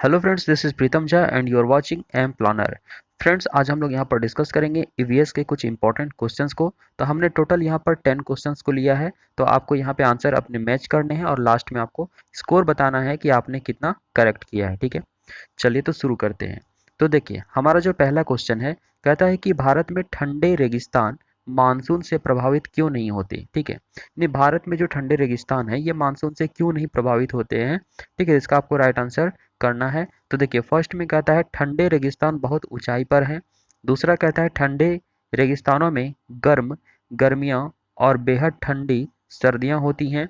Hello friends, this is Pritam Jha and you are watching M planner. Friends, आज हम लोग यहाँ पर डिस्कस करेंगे ईवीएस के कुछ इंपॉर्टेंट क्वेश्चंस को। तो हमने टोटल यहाँ पर 10 क्वेश्चंस को लिया है। तो आपको यहाँ पे आंसर अपने मैच करने हैं और लास्ट में आपको स्कोर बताना है कि आपने कितना करेक्ट किया है। ठीक है, चलिए तो शुरू करते हैं। तो देखिए, हमारा जो पहला क्वेश्चन है, कहता है कि भारत में ठंडे रेगिस्तान मानसून से प्रभावित क्यों नहीं होते। ठीक है, नहीं, भारत में जो ठंडे रेगिस्तान है ये मानसून से क्यों नहीं प्रभावित होते हैं। ठीक है, इसका आपको राइट आंसर करना है। तो देखिए, फर्स्ट में कहता है ठंडे रेगिस्तान बहुत ऊंचाई पर हैं। दूसरा कहता है ठंडे रेगिस्तानों में गर्मियां और बेहद ठंडी सर्दियां होती हैं।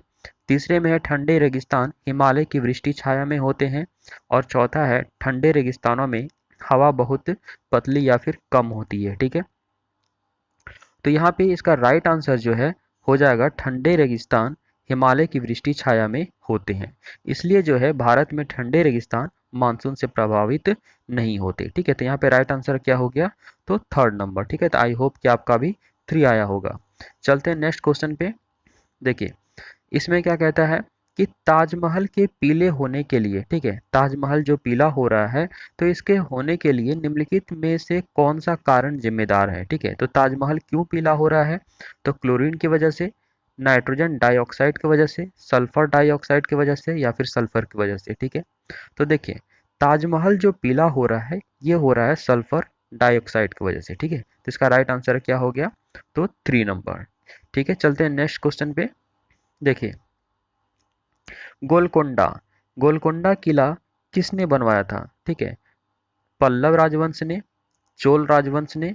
तीसरे में है ठंडे रेगिस्तान हिमालय की वृष्टि छाया में होते हैं। और चौथा है ठंडे रेगिस्तानों में हवा बहुत पतली या फिर कम होती है। ठीक है, तो यहाँ पे इसका राइट आंसर जो है हो जाएगा ठंडे रेगिस्तान हिमालय की वृष्टि छाया में होते हैं। इसलिए जो है भारत में ठंडे रेगिस्तान मानसून से प्रभावित नहीं होते। ठीक है, तो यहाँ पे राइट आंसर क्या हो गया, तो थर्ड नंबर। ठीक है, तो आई होप कि आपका भी 3 आया होगा। चलते हैं नेक्स्ट क्वेश्चन पे। देखिए, इसमें क्या कहता है कि ताजमहल के पीले होने के लिए, ठीक है, ताजमहल जो पीला हो रहा है, तो इसके होने के लिए निम्नलिखित में से कौन सा कारण जिम्मेदार है। ठीक है, तो ताजमहल क्यों पीला हो रहा है, तो क्लोरीन की वजह से, नाइट्रोजन डाइऑक्साइड की वजह से, सल्फर डाइऑक्साइड की वजह से, या फिर सल्फर की वजह से। ठीक है, तो देखिए, ताजमहल जो पीला हो रहा है ये हो रहा है सल्फर डाइऑक्साइड की वजह से। ठीक है, तो इसका राइट आंसर क्या हो गया, तो 3 नंबर। ठीक है, चलते हैं नेक्स्ट क्वेश्चन पे। देखिए, गोलकोंडा गोलकोंडा किला किसने बनवाया था। ठीक है, पल्लव राजवंश ने, चोल राजवंश ने,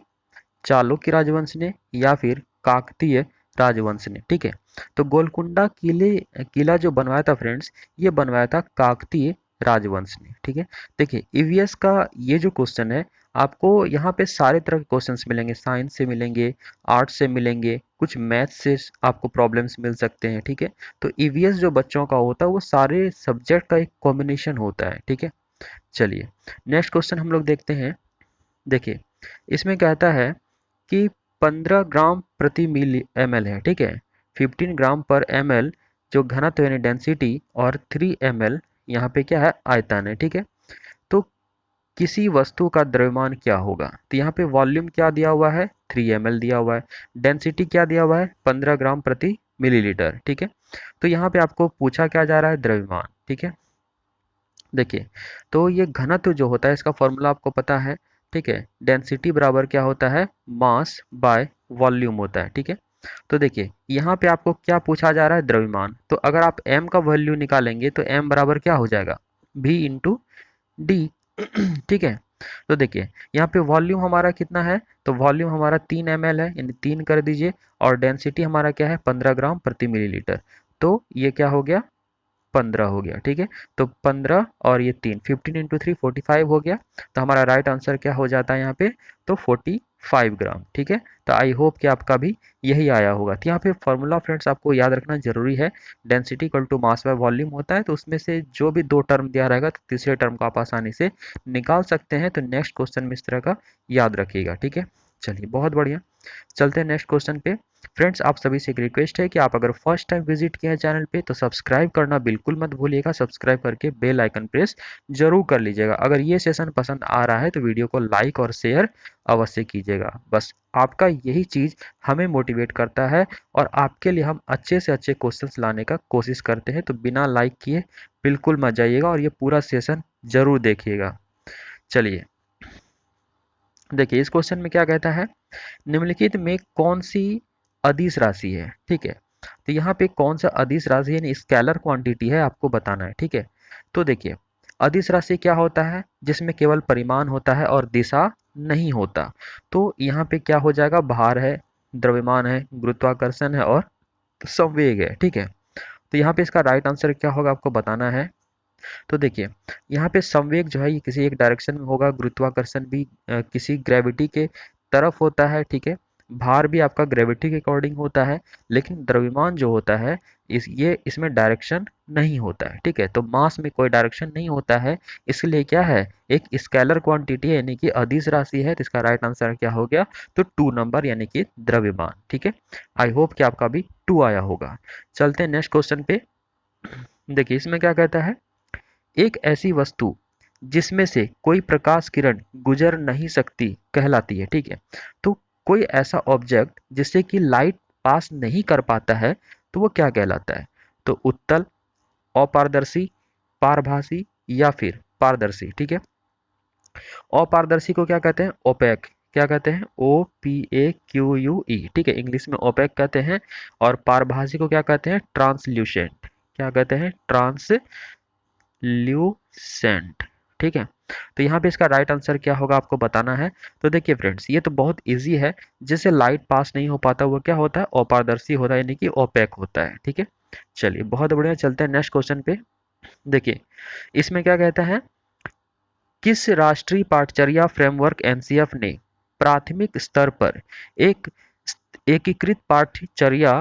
चालुक्य राजवंश ने, या फिर काकतीय राजवंश ने। ठीक है, तो गोलकुंडा किला जो बनवाया था फ्रेंड्स, ये बनवाया था काकतीय राजवंश ने। ठीक है, देखिए, ईवीएस का ये जो क्वेश्चन है, आपको यहाँ पे सारे तरह के क्वेश्चंस मिलेंगे। साइंस से मिलेंगे, आर्ट्स से मिलेंगे, कुछ मैथ्स से आपको प्रॉब्लम्स मिल सकते हैं। ठीक है, तो ईवीएस जो बच्चों का होता है वो सारे सब्जेक्ट का एक कॉम्बिनेशन होता है। ठीक है, चलिए नेक्स्ट क्वेश्चन हम लोग देखते हैं। देखिए, इसमें कहता है कि 15 ग्राम प्रति मिली ml है। ठीक है, 15 ग्राम पर ml जो घनत्व यानी डेंसिटी, और 3 ml यहाँ पे क्या है, आयतन है। ठीक है, तो किसी वस्तु का द्रव्यमान क्या होगा। तो यहाँ पे वॉल्यूम क्या दिया हुआ है, 3 ml दिया हुआ है। डेंसिटी क्या दिया हुआ है, 15 ग्राम प्रति मिलीलीटर। ठीक है, तो यहाँ पे आपको पूछा क्या जा रहा है, द्रव्यमान। ठीक है, देखिए, तो ये घनत्व जो होता है इसका फॉर्मूला आपको पता है। ठीक है, डेंसिटी बराबर क्या होता है, मास बाय वॉल्यूम होता है। ठीक है, तो देखिए, यहाँ पे आपको क्या पूछा जा रहा है, द्रव्यमान। तो अगर आप m का वैल्यू निकालेंगे तो m बराबर क्या हो जाएगा, v इंटू डी। ठीक है, तो देखिए, यहाँ पे वॉल्यूम हमारा कितना है, तो वॉल्यूम हमारा 3 ml है, यानी 3 कर दीजिए। और डेंसिटी हमारा क्या है, 15 ग्राम प्रति मिलीलीटर। तो ये क्या हो गया, 15 हो गया। ठीक है, तो 15 और ये 3, 15 इंटू 3 45 हो गया। तो हमारा राइट आंसर क्या हो जाता है यहाँ पे, तो 45 ग्राम। ठीक है, तो आई होप कि आपका भी यही आया होगा। तो यहाँ पे फॉर्मूला फ्रेंड्स आपको याद रखना जरूरी है। Density equal to mass by volume होता है, तो उसमें से जो भी 2 टर्म दिया रहेगा तो तीसरे टर्म को आप आसानी से निकाल सकते हैं। तो नेक्स्ट क्वेश्चन में इस तरह का याद रखिएगा। ठीक है, चलिए बहुत बढ़िया। चलते हैं नेक्स्ट क्वेश्चन पे। फ्रेंड्स, आप सभी से एक रिक्वेस्ट है कि आप अगर फर्स्ट टाइम विजिट किए हैं चैनल पे तो सब्सक्राइब करना बिल्कुल मत भूलिएगा। सब्सक्राइब करके बेल आइकन प्रेस जरूर कर लीजिएगा। अगर ये सेशन पसंद आ रहा है तो वीडियो को लाइक और शेयर अवश्य कीजिएगा। बस आपका यही चीज हमें मोटिवेट करता है और आपके लिए हम अच्छे से अच्छे क्वेश्चंस लाने का कोशिश करते हैं। तो बिना लाइक किए बिल्कुल मत जाइएगा और ये पूरा सेशन जरूर देखिएगा। चलिए, देखिए, इस क्वेश्चन में क्या कहता है, निम्नलिखित में कौन सी अदिश राशि है। ठीक है, तो यहाँ पे कौन सा अदिश राशि यानी स्केलर क्वांटिटी है आपको बताना है। ठीक है, तो देखिए, अदिश राशि क्या होता है, जिसमें केवल परिमाण होता है और दिशा नहीं होता। तो यहाँ पे क्या हो जाएगा, भार है, द्रव्यमान है, गुरुत्वाकर्षण है और संवेग है। ठीक है, तो यहाँ पे इसका राइट आंसर क्या होगा आपको बताना है। तो देखिए, यहाँ पे संवेग जो है ये किसी एक डायरेक्शन में होगा, गुरुत्वाकर्षण भी किसी ग्रेविटी के तरफ होता है। ठीक है, भार भी आपका ग्रेविटी के अकॉर्डिंग होता है। लेकिन द्रव्यमान जो होता है इसमें डायरेक्शन नहीं होता है। ठीक है, तो मास में कोई डायरेक्शन नहीं होता है, इसलिए क्या है, एक स्केलर क्वांटिटी है, यानी कि अदिश राशि है। तो इसका राइट आंसर क्या हो गया, तो 2 नंबर, यानी कि द्रव्यमान। ठीक है, आई होप कि आपका भी 2 आया होगा। चलते हैं नेक्स्ट क्वेश्चन पे। देखिए, इसमें क्या कहता है, एक ऐसी वस्तु जिसमें से कोई प्रकाश किरण गुजर नहीं सकती कहलाती है। ठीक है, तो कोई ऐसा ऑब्जेक्ट जिससे कि लाइट पास नहीं कर पाता है तो वो क्या कहलाता है? तो उत्तल, अपारदर्शी, पारभासी या फिर पारदर्शी। ठीक है, अपारदर्शी को क्या कहते हैं? ओपेक। क्या कहते हैं? OPAQUE। ठीक है, इंग्लिश में ओपेक कहते हैं। और पारभासी को क्या कहते हैं? ट्रांसल्यूसेंट। क्या कहते हैं? ट्रांसल्यूसेंट। ठीक है, तो यहाँ पे इसका राइट आंसर क्या होगा आपको बताना है। तो देखिए फ्रेंड्स, ये तो बहुत इजी है। जिससे लाइट पास नहीं हो पाता वो क्या होता है? अपारदर्शी होता है, यानी कि ओपेक होता है। ठीक है, चलिए बहुत बढ़िया, चलते हैं नेक्स्ट क्वेश्चन पे। देखिए इसमें क्या कहता है, किस राष्ट्रीय पाठचर्या फ्रेमवर्क एनसीएफ ने प्राथमिक स्तर पर एक एकीकृत पाठचर्या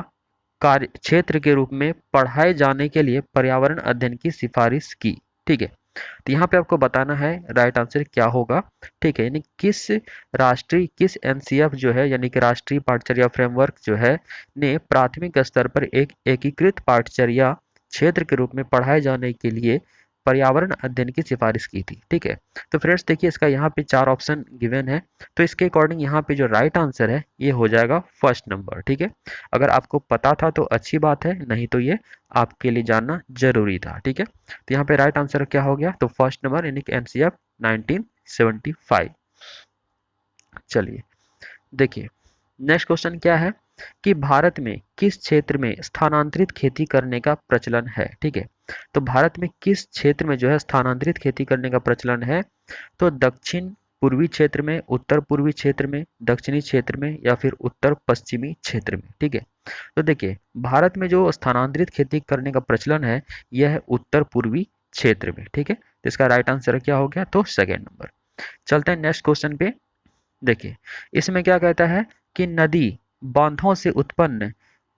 कार्य क्षेत्र के रूप में पढ़ाए जाने के लिए पर्यावरण अध्ययन की सिफारिश की? ठीक है, तो यहाँ पे आपको बताना है राइट आंसर क्या होगा। ठीक है, यानी किस एनसीएफ जो है, यानी कि राष्ट्रीय पाठचर्या फ्रेमवर्क जो है, ने प्राथमिक स्तर पर एक एकीकृत पाठचर्या क्षेत्र के रूप में पढ़ाए जाने के लिए पर्यावरण अध्ययन की सिफारिश की थी। ठीक है, तो फ्रेंड्स देखिए इसका यहाँ पे 4 ऑप्शन गिवन है, तो इसके अकॉर्डिंग यहाँ पे जो राइट आंसर है ये हो जाएगा फर्स्ट नंबर। ठीक है, अगर आपको पता था तो अच्छी बात है, नहीं तो ये आपके लिए जानना जरूरी था। ठीक है, तो यहाँ पे राइट आंसर क्या हो गया? तो फर्स्ट नंबर, यानी कि एनसीएफ 1975। चलिए देखिए नेक्स्ट क्वेश्चन क्या है कि भारत में किस क्षेत्र में स्थानांतरित खेती करने का प्रचलन है? ठीक है, तो भारत में किस क्षेत्र में जो है स्थानांतरित खेती करने का प्रचलन है? तो दक्षिण पूर्वी क्षेत्र में, उत्तर पूर्वी क्षेत्र में, दक्षिणी क्षेत्र में या फिर उत्तर पश्चिमी क्षेत्र में? ठीक है, तो देखिए भारत में जो स्थानांतरित खेती करने का प्रचलन है यह है उत्तर पूर्वी क्षेत्र में। ठीक है, तो इसका राइट आंसर क्या हो गया? तो सेकेंड नंबर। चलते हैं नेक्स्ट क्वेश्चन पे। देखिए इसमें क्या कहता है कि नदी बांधों से उत्पन्न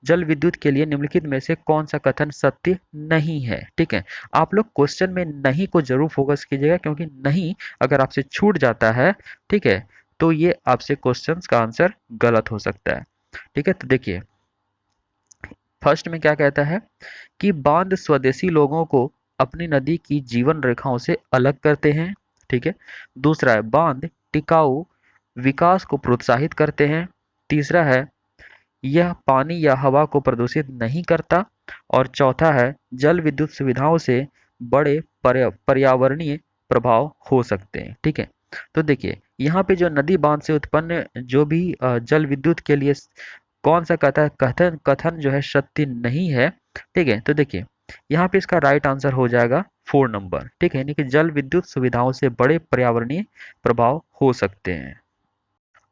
जल विद्युत के लिए निम्नलिखित में से कौन सा कथन सत्य नहीं है? ठीक है, आप लोग क्वेश्चन में नहीं को जरूर फोकस कीजिएगा, क्योंकि नहीं अगर आपसे छूट जाता है, ठीक है, तो ये आपसे क्वेश्चन का आंसर गलत हो सकता है। ठीक है, तो देखिए फर्स्ट में क्या कहता है कि बांध स्वदेशी लोगों को अपनी नदी की जीवन रेखाओं से अलग करते हैं। ठीक है, दूसरा है बांध टिकाऊ विकास को प्रोत्साहित करते हैं। तीसरा है यह पानी या हवा को प्रदूषित नहीं करता। और चौथा है जल विद्युत सुविधाओं से बड़े पर्यावरणीय प्रभाव हो सकते हैं। ठीक है, तो देखिए यहाँ पे जो नदी बांध से उत्पन्न जो भी जल विद्युत के लिए कौन सा कथन कथन जो है सत्य नहीं है? ठीक है, तो देखिए यहाँ पे इसका राइट आंसर हो जाएगा 4 नंबर। ठीक है, यानी कि जल विद्युत सुविधाओं से बड़े पर्यावरणीय प्रभाव हो सकते हैं।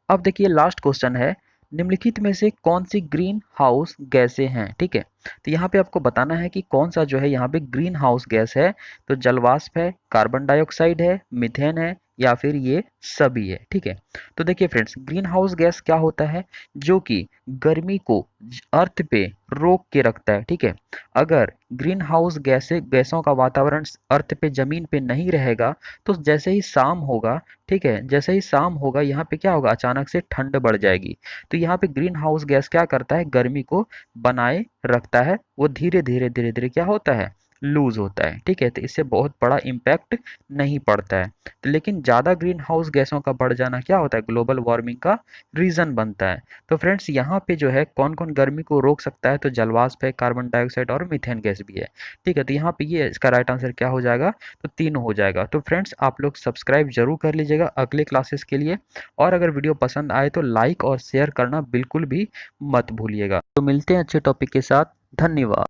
अब देखिए लास्ट क्वेश्चन है, निम्नलिखित में से कौन सी ग्रीन हाउस गैसें हैं? ठीक है, तो यहाँ पे आपको बताना है कि कौन सा जो है यहाँ पे ग्रीन हाउस गैस है। तो जलवाष्प है, कार्बन डाइऑक्साइड है, मीथेन है या फिर ये सभी है। ठीक है, तो देखिए फ्रेंड्स ग्रीन हाउस गैस क्या होता है? जो कि गर्मी को अर्थ पे रोक के रखता है। ठीक है, अगर ग्रीन हाउस गैसों का वातावरण अर्थ पे जमीन पे नहीं रहेगा तो जैसे ही शाम होगा, ठीक है, जैसे ही शाम होगा यहाँ पे क्या होगा? अचानक से ठंड बढ़ जाएगी। तो यहाँ पे ग्रीन हाउस गैस क्या करता है? गर्मी को बनाए रखता है, वो धीरे धीरे धीरे धीरे क्या होता है? लूज होता है। ठीक है, तो इससे बहुत बड़ा इम्पैक्ट नहीं पड़ता है। तो लेकिन ज़्यादा ग्रीन हाउस गैसों का बढ़ जाना क्या होता है? ग्लोबल वार्मिंग का रीज़न बनता है। तो फ्रेंड्स यहाँ पे जो है कौन कौन गर्मी को रोक सकता है? तो जलवाष्प है, कार्बन डाइऑक्साइड और मीथेन गैस भी है। ठीक है, तो यहाँ पे ये इसका राइट आंसर क्या हो जाएगा? तो तीनों हो जाएगा। तो फ्रेंड्स आप लोग सब्सक्राइब जरूर कर लीजिएगा अगले क्लासेस के लिए, और अगर वीडियो पसंद आए तो लाइक और शेयर करना बिल्कुल भी मत भूलिएगा। तो मिलते हैं अच्छे टॉपिक के साथ। धन्यवाद।